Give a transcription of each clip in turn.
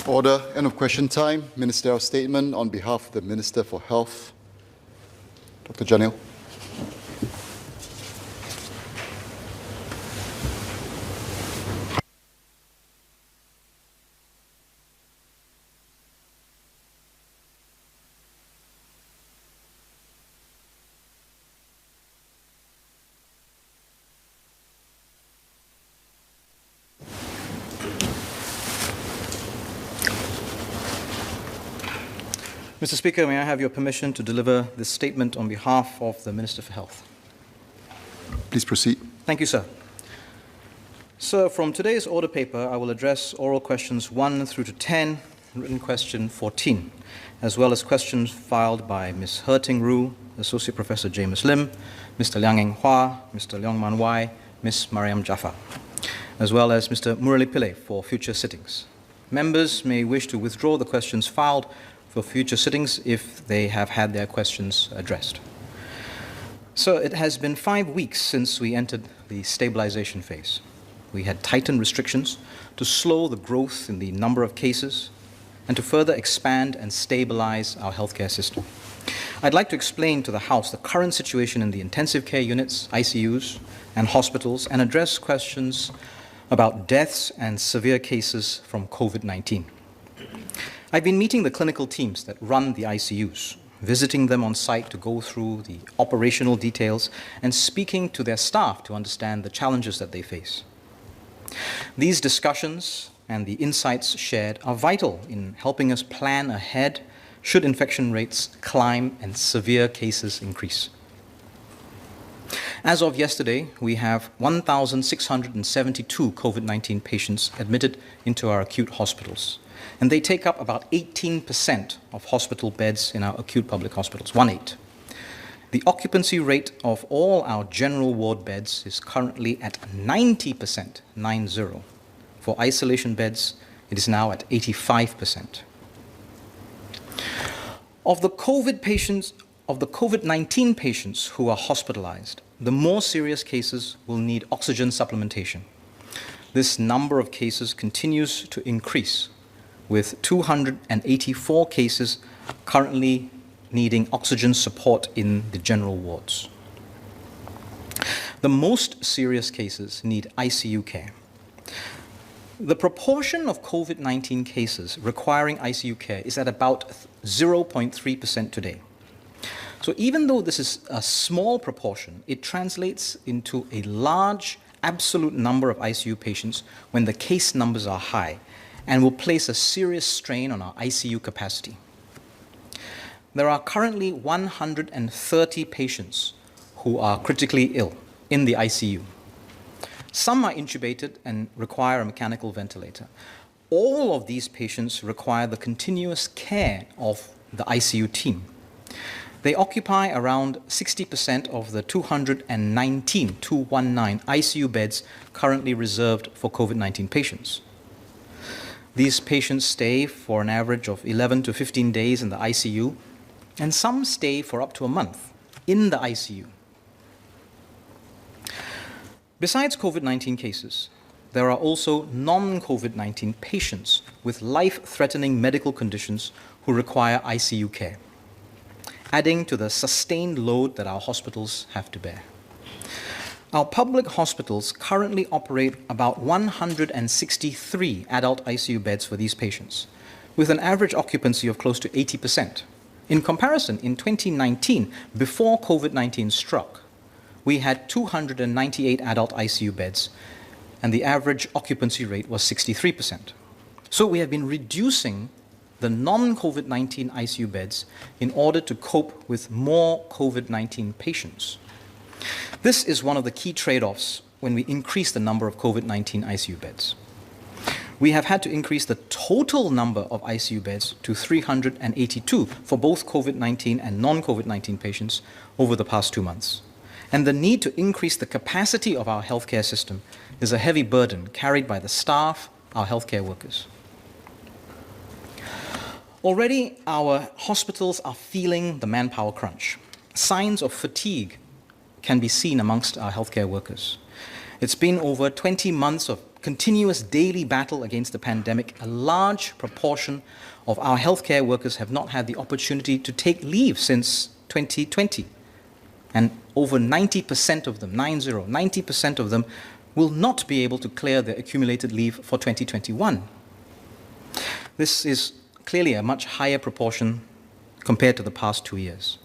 Order. End of question time. Ministerial statement on behalf of the Minister for Health, Dr. Janil. Mr. Speaker, may I have your permission to deliver this statement on behalf of the Minister for Health? Please proceed. Thank you, sir. Sir, from today's order paper, I will address oral questions 1 through to 10, written question 14, as well as questions filed by Ms. Herting Roo, Associate Professor James Lim, Mr. Liang Eng Hua, Mr. Leong Man Wai, Ms. Mariam Jaffar, as well as Mr. Murali Pillai for future sittings. Members may wish to withdraw the questions filed for future sittings if they have had their questions addressed. So it has been 5 weeks since we entered the stabilization phase. We had tightened restrictions to slow the growth in the number of cases and to further expand and stabilize our healthcare system. I'd like to explain to the House the current situation in the intensive care units, ICUs, and hospitals, and address questions about deaths and severe cases from COVID-19. I've been meeting the clinical teams that run the ICUs, visiting them on site to go through the operational details and speaking to their staff to understand the challenges that they face. These discussions and the insights shared are vital in helping us plan ahead should infection rates climb and severe cases increase. As of yesterday, we have 1,672 COVID-19 patients admitted into our acute hospitals, and they take up about 18% of hospital beds in our acute public hospitals, 1/8. The occupancy rate of all our general ward beds is currently at 90%, 90. For isolation beds, it is now at 85%. Of the COVID-19 patients who are hospitalized, the more serious cases will need oxygen supplementation. This number of cases continues to increase, with 284 cases currently needing oxygen support in the general wards. The most serious cases need ICU care. The proportion of COVID-19 cases requiring ICU care is at about 0.3% today. So even though this is a small proportion, it translates into a large absolute number of ICU patients when the case numbers are high, and will place a serious strain on our ICU capacity. There are currently 130 patients who are critically ill in the ICU. Some are intubated and require a mechanical ventilator. All of these patients require the continuous care of the ICU team. They occupy around 60% of the 219 ICU beds currently reserved for COVID-19 patients. These patients stay for an average of 11 to 15 days in the ICU, and some stay for up to a month in the ICU. Besides COVID-19 cases, there are also non-COVID-19 patients with life-threatening medical conditions who require ICU care, adding to the sustained load that our hospitals have to bear. Our public hospitals currently operate about 163 adult ICU beds for these patients, with an average occupancy of close to 80%. In comparison, in 2019, before COVID-19 struck, we had 298 adult ICU beds, and the average occupancy rate was 63%. So we have been reducing the non-COVID-19 ICU beds in order to cope with more COVID-19 patients. This is one of the key trade-offs when we increase the number of COVID-19 ICU beds. We have had to increase the total number of ICU beds to 382 for both COVID-19 and non-COVID-19 patients over the past 2 months. And the need to increase the capacity of our healthcare system is a heavy burden carried by the staff, our healthcare workers. Already, our hospitals are feeling the manpower crunch. Signs of fatigue can be seen amongst our healthcare workers. It's been over 20 months of continuous daily battle against the pandemic, a large proportion of our healthcare workers have not had the opportunity to take leave since 2020. And over 90% of them, 90% of them will not be able to clear their accumulated leave for 2021. This is clearly a much higher proportion compared to the past 2 years.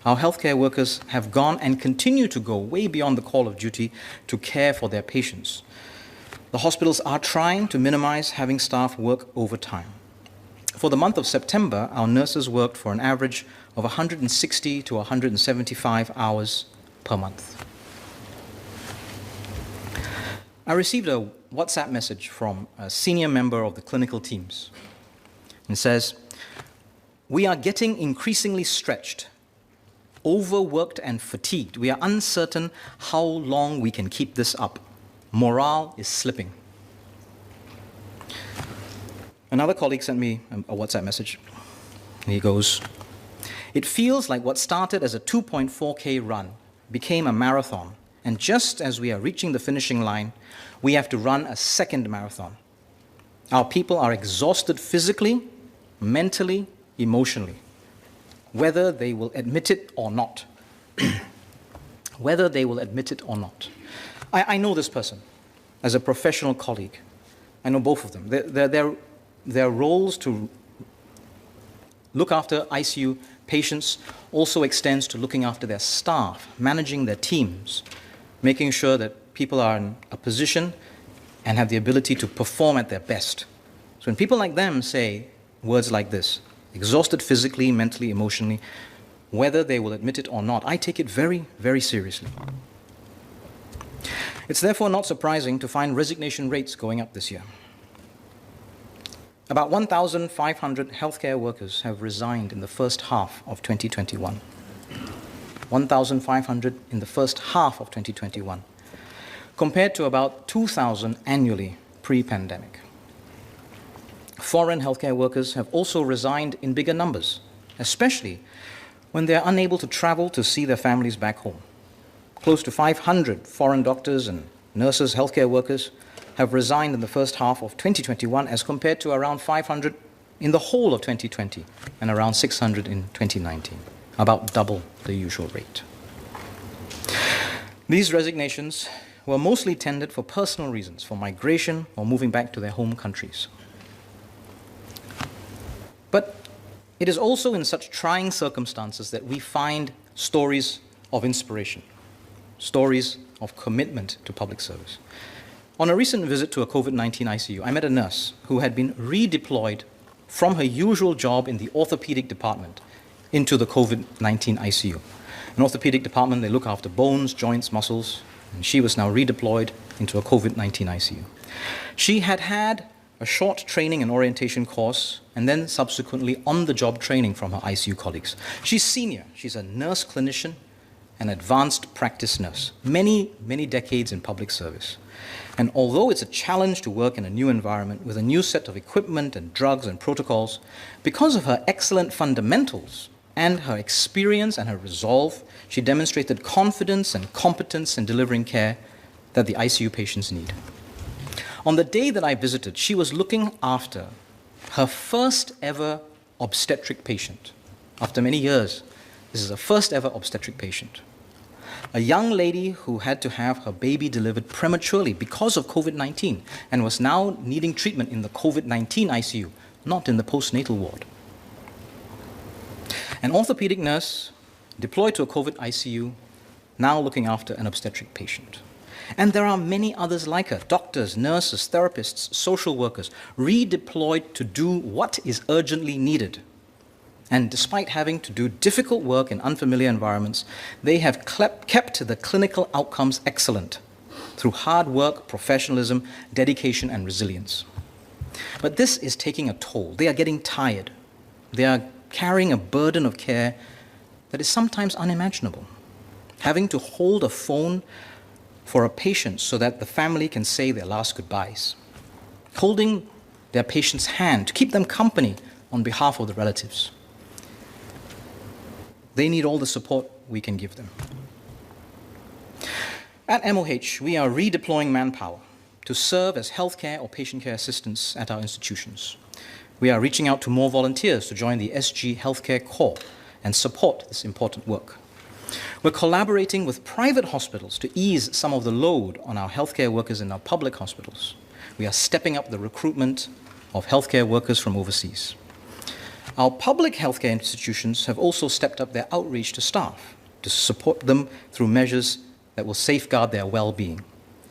Our healthcare workers have gone and continue to go way beyond the call of duty to care for their patients. The hospitals are trying to minimize having staff work overtime. For the month of September, our nurses worked for an average of 160 to 175 hours per month. I received a WhatsApp message from a senior member of the clinical teams. It says, "We are getting increasingly stretched, overworked and fatigued. We are uncertain how long we can keep this up. Morale is slipping." Another colleague sent me a WhatsApp message. He goes, "It feels like what started as a 2.4K run became a marathon, and just as we are reaching the finishing line, we have to run a second marathon. Our people are exhausted physically, mentally, emotionally, whether they will admit it or not." Whether they will admit it or not. I know this person as a professional colleague. I know both of them. Their roles to look after ICU patients also extends to looking after their staff, managing their teams, making sure that people are in a position and have the ability to perform at their best. So when people like them say words like this, exhausted physically, mentally, emotionally, whether they will admit it or not, I take it very, very seriously. It's therefore not surprising to find resignation rates going up this year. About 1,500 healthcare workers have resigned in the first half of 2021. 1,500 in the first half of 2021, compared to about 2,000 annually pre-pandemic. Foreign healthcare workers have also resigned in bigger numbers, especially when they are unable to travel to see their families back home. Close to 500 foreign doctors and nurses, healthcare workers, have resigned in the first half of 2021 as compared to around 500 in the whole of 2020 and around 600 in 2019, about double the usual rate. These resignations were mostly tendered for personal reasons, for migration or moving back to their home countries. But it is also in such trying circumstances that we find stories of inspiration, stories of commitment to public service. On a recent visit to a COVID-19 ICU, I met a nurse who had been redeployed from her usual job in the orthopedic department into the COVID-19 ICU. In orthopedic department, they look after bones, joints, muscles, and she was now redeployed into a COVID-19 ICU. She had had a short training and orientation course, and then subsequently on-the-job training from her ICU colleagues. She's senior. She's a nurse clinician, an advanced practice nurse, many, many decades in public service. And although it's a challenge to work in a new environment with a new set of equipment and drugs and protocols, because of her excellent fundamentals and her experience and her resolve, she demonstrated confidence and competence in delivering care that the ICU patients need. On the day that I visited, she was looking after her first ever obstetric patient. After many years, this is her first ever obstetric patient. A young lady who had to have her baby delivered prematurely because of COVID-19 and was now needing treatment in the COVID-19 ICU, not in the postnatal ward. An orthopedic nurse deployed to a COVID ICU, now looking after an obstetric patient. And there are many others like her, doctors, nurses, therapists, social workers, redeployed to do what is urgently needed. And despite having to do difficult work in unfamiliar environments, they have kept the clinical outcomes excellent through hard work, professionalism, dedication, and resilience. But this is taking a toll. They are getting tired. They are carrying a burden of care that is sometimes unimaginable. Having to hold a phone for a patient so that the family can say their last goodbyes. Holding their patient's hand to keep them company on behalf of the relatives. They need all the support we can give them. At MOH, we are redeploying manpower to serve as healthcare or patient care assistants at our institutions. We are reaching out to more volunteers to join the SG Healthcare Corps and support this important work. We're collaborating with private hospitals to ease some of the load on our healthcare workers in our public hospitals. We are stepping up the recruitment of healthcare workers from overseas. Our public healthcare institutions have also stepped up their outreach to staff to support them through measures that will safeguard their well-being,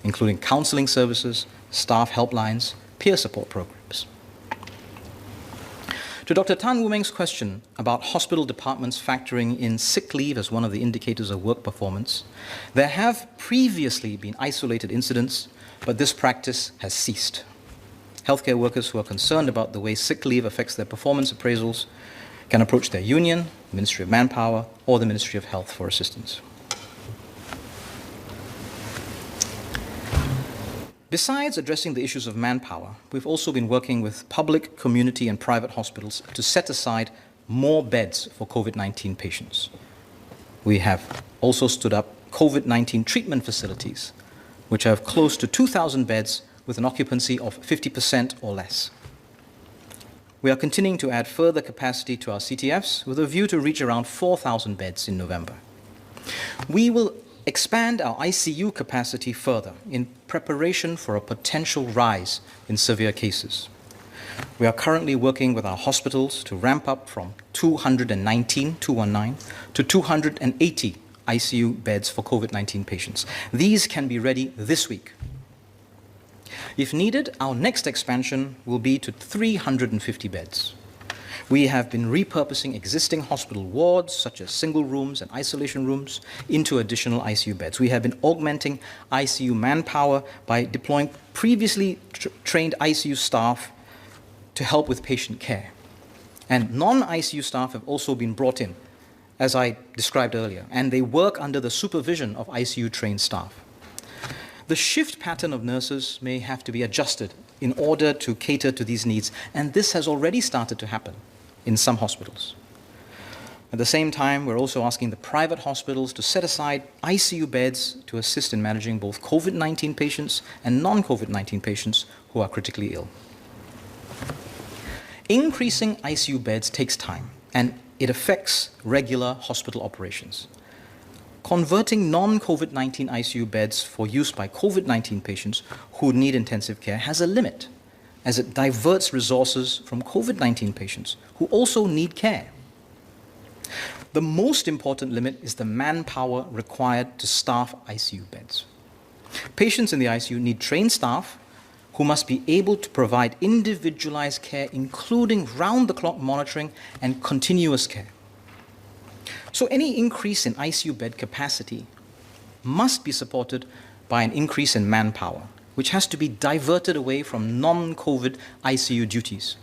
including counseling services, staff helplines, peer support programs. To Dr. Tan Wu Meng's question about hospital departments factoring in sick leave as one of the indicators of work performance, there have previously been isolated incidents, but this practice has ceased. Healthcare workers who are concerned about the way sick leave affects their performance appraisals can approach their union, the Ministry of Manpower, or the Ministry of Health for assistance. Besides addressing the issues of manpower, we've also been working with public, community, and private hospitals to set aside more beds for COVID-19 patients. We have also stood up COVID-19 treatment facilities, which have close to 2,000 beds with an occupancy of 50% or less. We are continuing to add further capacity to our CTFs with a view to reach around 4,000 beds in November. We will expand our ICU capacity further in preparation for a potential rise in severe cases. We are currently working with our hospitals to ramp up from 219 to 280 ICU beds for COVID-19 patients. These can be ready this week. If needed, our next expansion will be to 350 beds. We have been repurposing existing hospital wards, such as single rooms and isolation rooms, into additional ICU beds. We have been augmenting ICU manpower by deploying previously trained ICU staff to help with patient care. And non-ICU staff have also been brought in, as I described earlier, and they work under the supervision of ICU-trained staff. The shift pattern of nurses may have to be adjusted in order to cater to these needs, and this has already started to happen in some hospitals. At the same time, we're also asking the private hospitals to set aside ICU beds to assist in managing both COVID-19 patients and non-COVID-19 patients who are critically ill. Increasing ICU beds takes time, and it affects regular hospital operations. Converting non-COVID-19 ICU beds for use by COVID-19 patients who need intensive care has a limit, as it diverts resources from COVID-19 patients who also need care. The most important limit is the manpower required to staff ICU beds. Patients in the ICU need trained staff who must be able to provide individualized care, including round-the-clock monitoring and continuous care. So any increase in ICU bed capacity must be supported by an increase in manpower, which has to be diverted away from non-COVID ICU duties.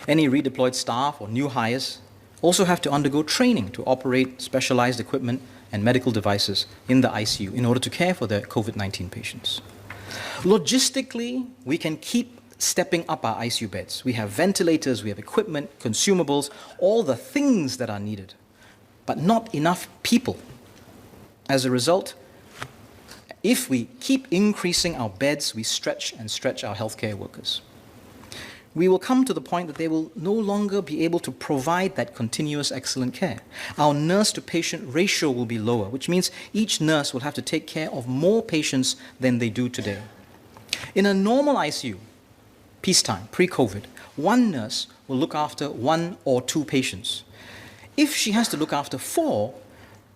Any redeployed staff or new hires also have to undergo training to operate specialized equipment and medical devices in the ICU in order to care for the COVID-19 patients. Logistically, we can keep stepping up our ICU beds. We have ventilators, we have equipment, consumables, all the things that are needed, but not enough people. As a result, if we keep increasing our beds, we stretch our healthcare workers. We will come to the point that they will no longer be able to provide that continuous excellent care. Our nurse-to-patient ratio will be lower, which means each nurse will have to take care of more patients than they do today. In a normal ICU, peacetime, pre-COVID, one nurse will look after 1 or 2 patients. If she has to look after 4,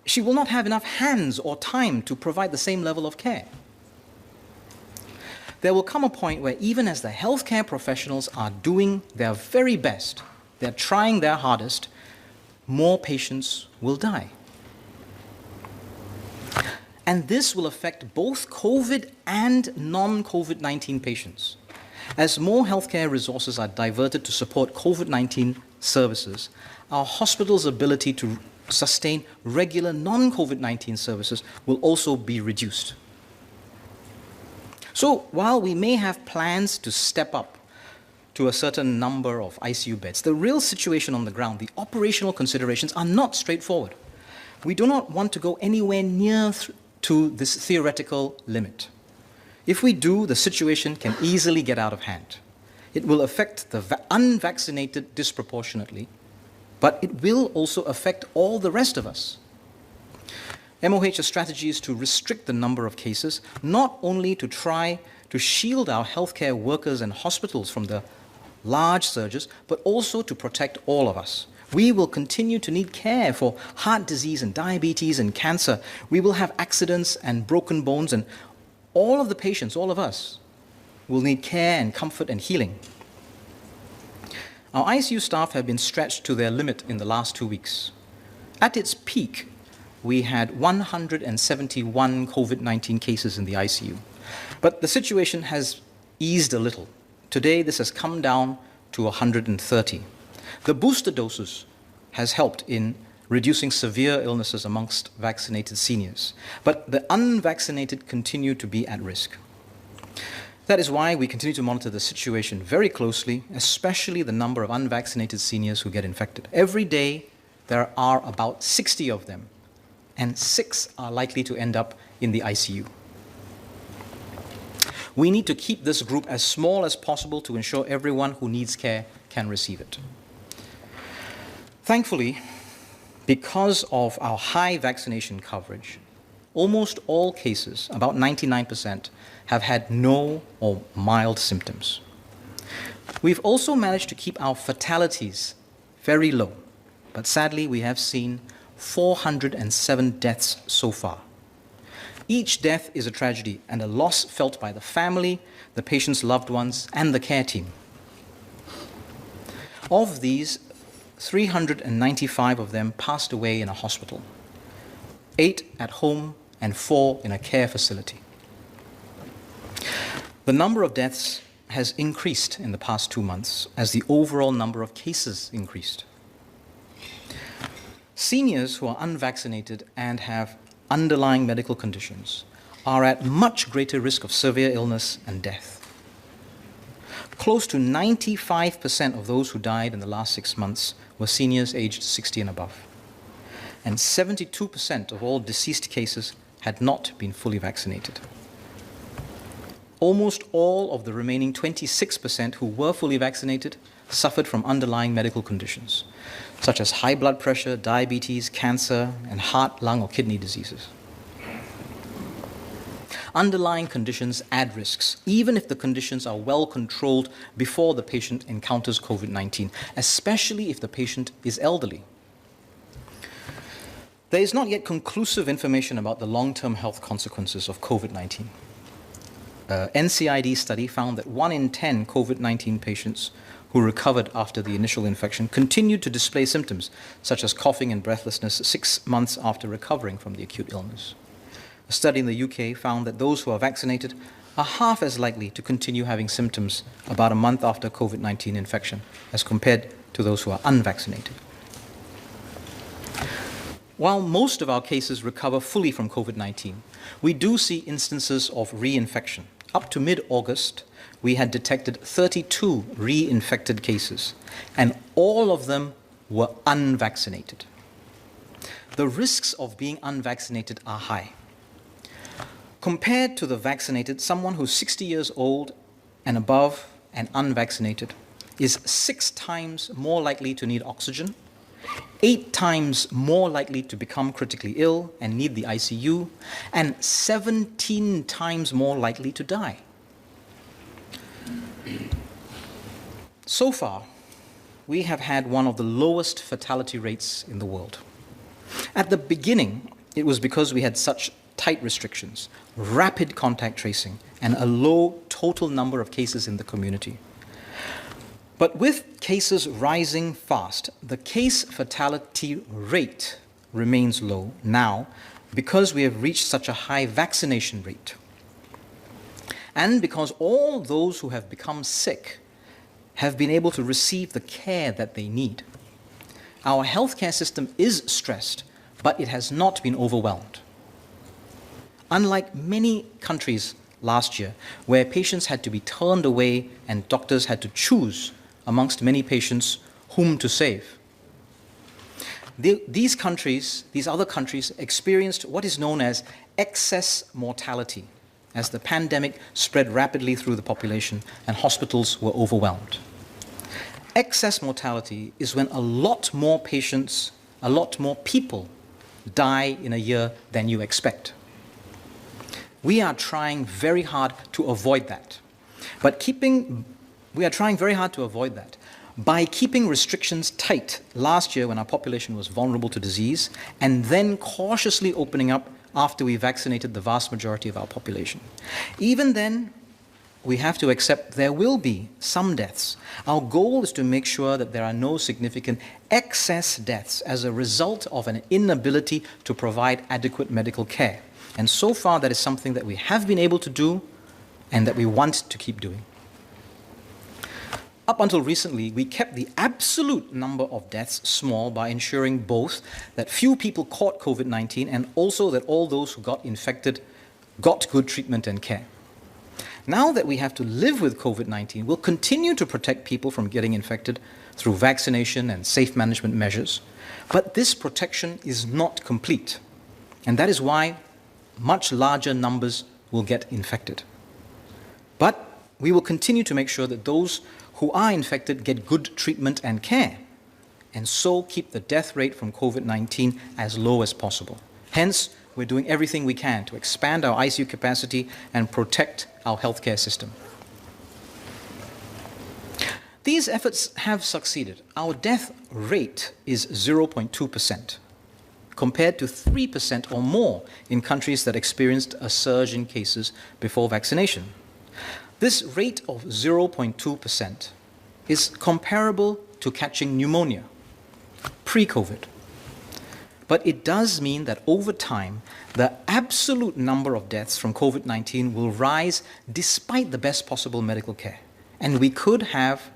she will not have enough hands or time to provide the same level of care. There will come a point where even as the healthcare professionals are doing their very best, they're trying their hardest, more patients will die. And this will affect both COVID and non-COVID-19 patients. As more healthcare resources are diverted to support COVID-19 services, our hospitals' ability to sustain regular non-COVID-19 services will also be reduced. So while we may have plans to step up to a certain number of ICU beds, the real situation on the ground, the operational considerations are not straightforward. We do not want to go anywhere near to this theoretical limit. If we do, the situation can easily get out of hand. It will affect the unvaccinated disproportionately, but it will also affect all the rest of us. MOH's strategy is to restrict the number of cases, not only to try to shield our healthcare workers and hospitals from the large surges, but also to protect all of us. We will continue to need care for heart disease and diabetes and cancer. We will have accidents and broken bones, and all of the patients, all of us, will need care and comfort and healing. Our ICU staff have been stretched to their limit in the last 2 weeks. At its peak, we had 171 COVID-19 cases in the ICU. But the situation has eased a little. Today, this has come down to 130. The booster doses has helped in reducing severe illnesses amongst vaccinated seniors, but the unvaccinated continue to be at risk. That is why we continue to monitor the situation very closely, especially the number of unvaccinated seniors who get infected. Every day, there are about 60 of them, and 6 are likely to end up in the ICU. We need to keep this group as small as possible to ensure everyone who needs care can receive it. Thankfully, because of our high vaccination coverage, almost all cases, about 99%, have had no or mild symptoms. We've also managed to keep our fatalities very low, but sadly we have seen 407 deaths so far. Each death is a tragedy and a loss felt by the family, the patient's loved ones, and the care team. Of these, 395 of them passed away in a hospital, 8 at home, and 4 in a care facility. The number of deaths has increased in the past 2 months as the overall number of cases increased. Seniors who are unvaccinated and have underlying medical conditions are at much greater risk of severe illness and death. Close to 95% of those who died in the last 6 months were seniors aged 60 and above. And 72% of all deceased cases had not been fully vaccinated. Almost all of the remaining 26% who were fully vaccinated suffered from underlying medical conditions, such as high blood pressure, diabetes, cancer, and heart, lung, or kidney diseases. Underlying conditions add risks, even if the conditions are well controlled before the patient encounters COVID-19, especially if the patient is elderly. There is not yet conclusive information about the long-term health consequences of COVID-19. NCID study found that 1 in 10 COVID-19 patients who recovered after the initial infection continued to display symptoms such as coughing and breathlessness 6 months after recovering from the acute illness. A study in the UK found that those who are vaccinated are half as likely to continue having symptoms about a month after COVID-19 infection as compared to those who are unvaccinated. While most of our cases recover fully from COVID-19, we do see instances of reinfection. Up to mid-August, we had detected 32 reinfected cases, and all of them were unvaccinated. The risks of being unvaccinated are high. Compared to the vaccinated, someone who's 60 years old and above and unvaccinated is 6 times more likely to need oxygen, 8 times more likely to become critically ill and need the ICU, and 17 times more likely to die. So far, we have had one of the lowest fatality rates in the world. At the beginning, it was because we had such tight restrictions, rapid contact tracing, and a low total number of cases in the community. But with cases rising fast, the case fatality rate remains low now because we have reached such a high vaccination rate. And because all those who have become sick have been able to receive the care that they need. Our healthcare system is stressed, but it has not been overwhelmed. Unlike many countries last year, where patients had to be turned away and doctors had to choose amongst many patients whom to save. These other countries, experienced what is known as excess mortality, as the pandemic spread rapidly through the population and hospitals were overwhelmed. Excess mortality is when a lot more patients, a lot more people die in a year than you expect. We are trying very hard to avoid that. We are trying very hard to avoid that by keeping restrictions tight last year when our population was vulnerable to disease, and then cautiously opening up after we vaccinated the vast majority of our population. Even then, we have to accept there will be some deaths. Our goal is to make sure that there are no significant excess deaths as a result of an inability to provide adequate medical care. And so far, that is something that we have been able to do and that we want to keep doing. Up until recently, we kept the absolute number of deaths small by ensuring both that few people caught COVID-19 and also that all those who got infected got good treatment and care. Now that we have to live with COVID-19, we'll continue to protect people from getting infected through vaccination and safe management measures. But this protection is not complete. And that is why much larger numbers will get infected. But we will continue to make sure that those who are infected get good treatment and care, and so keep the death rate from COVID-19 as low as possible. Hence, we're doing everything we can to expand our ICU capacity and protect our healthcare system. These efforts have succeeded. Our death rate is 0.2%, compared to 3% or more in countries that experienced a surge in cases before vaccination. This rate of 0.2% is comparable to catching pneumonia pre-COVID. But it does mean that over time, the absolute number of deaths from COVID-19 will rise despite the best possible medical care. And we could have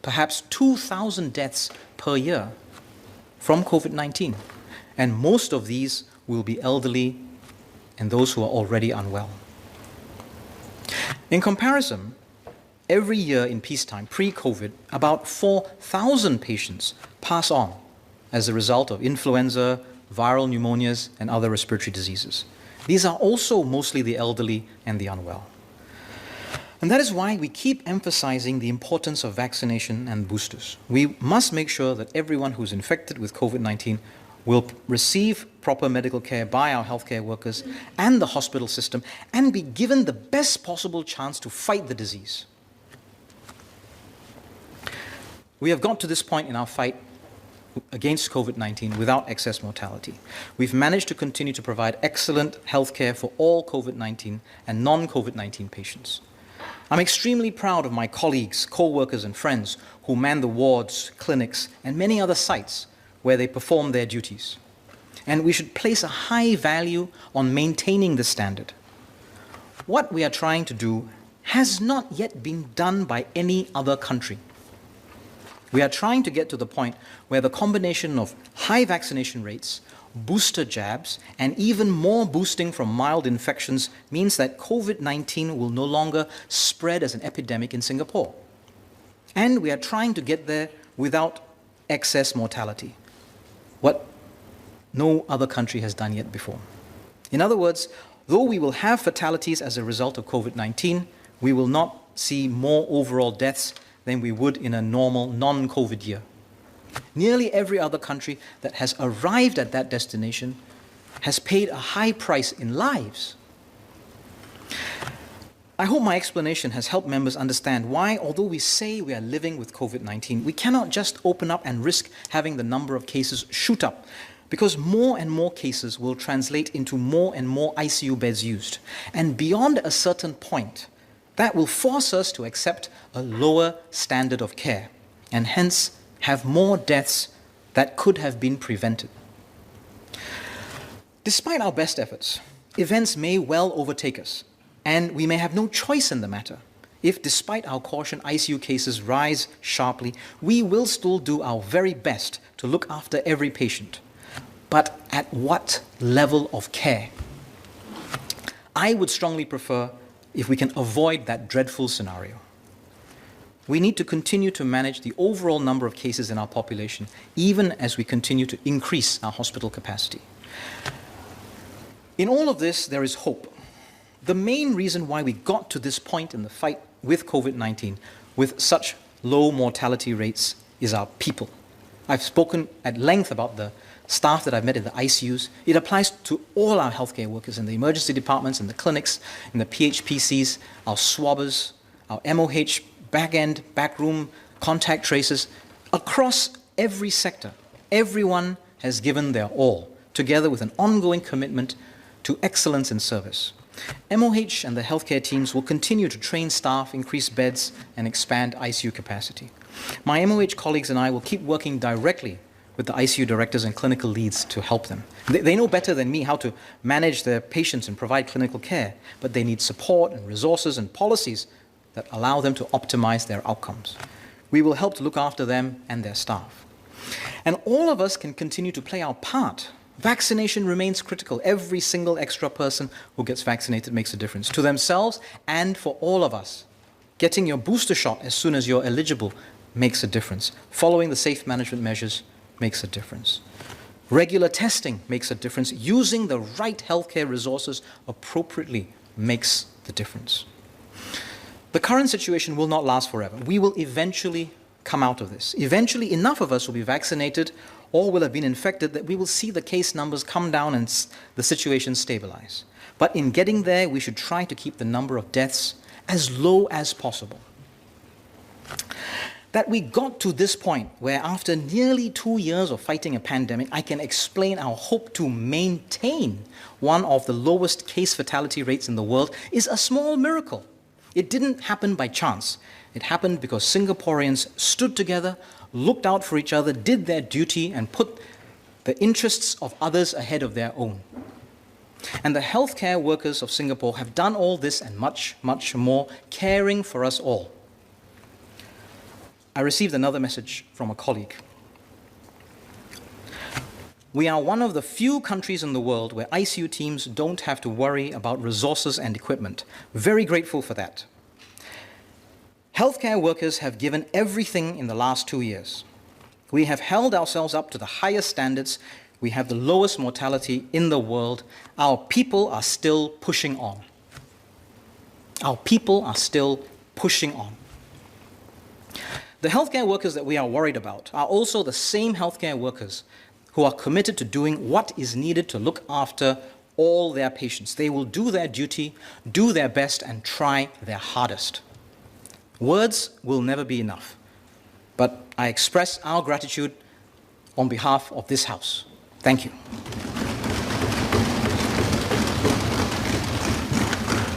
perhaps 2,000 deaths per year from COVID-19. And most of these will be elderly and those who are already unwell. In comparison, every year in peacetime, pre-COVID, about 4,000 patients pass on as a result of influenza, viral pneumonias, and other respiratory diseases. These are also mostly the elderly and the unwell. And that is why we keep emphasizing the importance of vaccination and boosters. We must make sure that everyone who's infected with COVID-19 will receive proper medical care by our healthcare workers and the hospital system and be given the best possible chance to fight the disease. We have got to this point in our fight against COVID-19 without excess mortality. We've managed to continue to provide excellent healthcare for all COVID-19 and non-COVID-19 patients. I'm extremely proud of my colleagues, co-workers and friends who man the wards, clinics and many other sites where they perform their duties. And we should place a high value on maintaining the standard. What we are trying to do has not yet been done by any other country. We are trying to get to the point where the combination of high vaccination rates, booster jabs, and even more boosting from mild infections means that COVID-19 will no longer spread as an epidemic in Singapore. And we are trying to get there without excess mortality, what no other country has done yet before. In other words, though we will have fatalities as a result of COVID-19, we will not see more overall deaths than we would in a normal non-COVID year. Nearly every other country that has arrived at that destination has paid a high price in lives. I hope my explanation has helped members understand why, although we say we are living with COVID-19, we cannot just open up and risk having the number of cases shoot up, because more and more cases will translate into more and more ICU beds used. And beyond a certain point, that will force us to accept a lower standard of care, and hence have more deaths that could have been prevented. Despite our best efforts, events may well overtake us, and we may have no choice in the matter. If, despite our caution, ICU cases rise sharply, we will still do our very best to look after every patient. But at what level of care? I would strongly prefer if we can avoid that dreadful scenario. We need to continue to manage the overall number of cases in our population, even as we continue to increase our hospital capacity. In all of this, there is hope. The main reason why we got to this point in the fight with COVID-19 with such low mortality rates is our people. I've spoken at length about the staff that I've met in the ICUs. It applies to all our healthcare workers in the emergency departments, in the clinics, in the PHPCs, our swabbers, our MOH, back-end, backroom, contact tracers. Across every sector, everyone has given their all, together with an ongoing commitment to excellence in service. MOH and the healthcare teams will continue to train staff, increase beds, and expand ICU capacity. My MOH colleagues and I will keep working directly with the ICU directors and clinical leads to help them. They know better than me how to manage their patients and provide clinical care, but they need support and resources and policies that allow them to optimize their outcomes. We will help to look after them and their staff. And all of us can continue to play our part. Vaccination remains critical. Every single extra person who gets vaccinated makes a difference to themselves and for all of us. Getting your booster shot as soon as you're eligible makes a difference. Following the safe management measures makes a difference. Regular testing makes a difference. Using the right healthcare resources appropriately makes the difference. The current situation will not last forever. We will eventually come out of this. Eventually, enough of us will be vaccinated or will have been infected that we will see the case numbers come down and the situation stabilize. But in getting there, we should try to keep the number of deaths as low as possible. That we got to this point where after nearly 2 years of fighting a pandemic, I can explain our hope to maintain one of the lowest case fatality rates in the world is a small miracle. It didn't happen by chance. It happened because Singaporeans stood together, looked out for each other, did their duty, and put the interests of others ahead of their own. And the healthcare workers of Singapore have done all this and much, much more, caring for us all. I received another message from a colleague. We are one of the few countries in the world where ICU teams don't have to worry about resources and equipment. Very grateful for that. Healthcare workers have given everything in the last 2 years. We have held ourselves up to the highest standards. We have the lowest mortality in the world. Our people are still pushing on. Our people are still pushing on. The healthcare workers that we are worried about are also the same healthcare workers who are committed to doing what is needed to look after all their patients. They will do their duty, do their best, and try their hardest. Words will never be enough, but I express our gratitude on behalf of this House. Thank you.